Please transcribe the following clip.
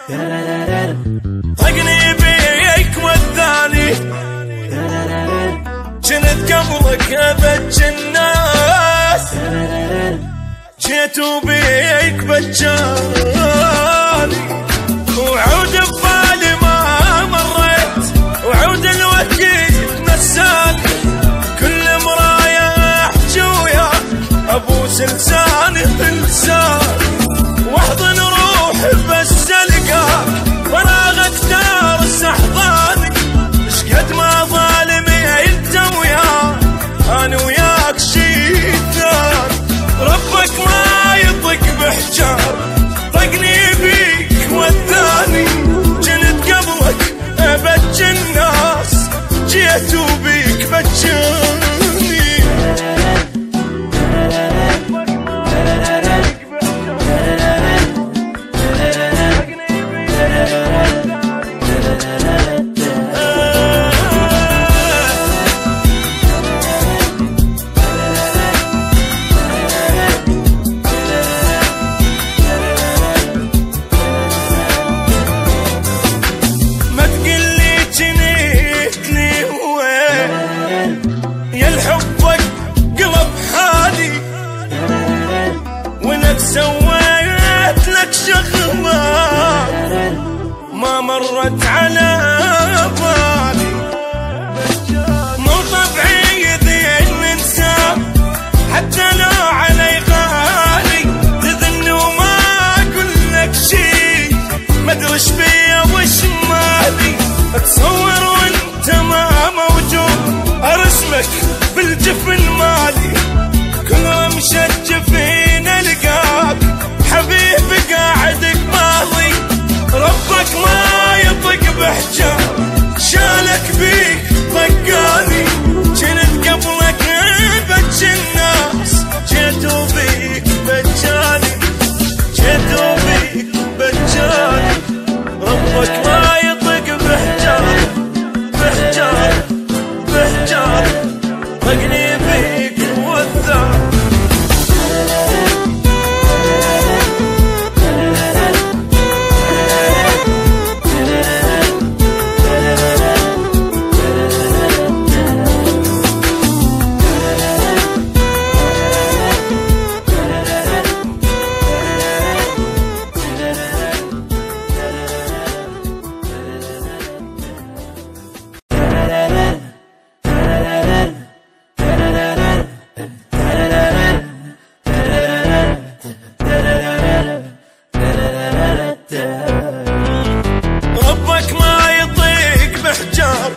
طقني بيك والثاني جنت قبلك ابج الناس، جيت وبيك بجاني وعود ببالي ما مريت، وعود الوكيل نساني كل مرايا احجي ويا ابوس لساني بلساني واحضن روحي بس القاك فراغك دارس احضاني، مش قد ما ظالمي انت وياك انا وياك شي ثاني، ربك ما يطق بحجار طقني بيك والثاني جنت قبلك ابج الناس، جيت وبيك بجاني سويت لك شغلة ما مرت على بالي، مو طبيعي ذي الانسان حتى لو علي غالي تذن وما اقول لك شي، ما ادري ايش بيا وش مالي، اتصور وانت ما موجود ارسمك بالجفن مالي، كل رمشة جفين القاك حبيبي قاعد قبالي، ربك ما يطق بحجار شالك بيك طقاني، جنت قبلك بج الناس جيت وبيك بجاني، جيت وبيك بجاني، ربك ما يطق بحجار بحجار بحجار طقني بيك والثاني ربك ما يطيق بحجار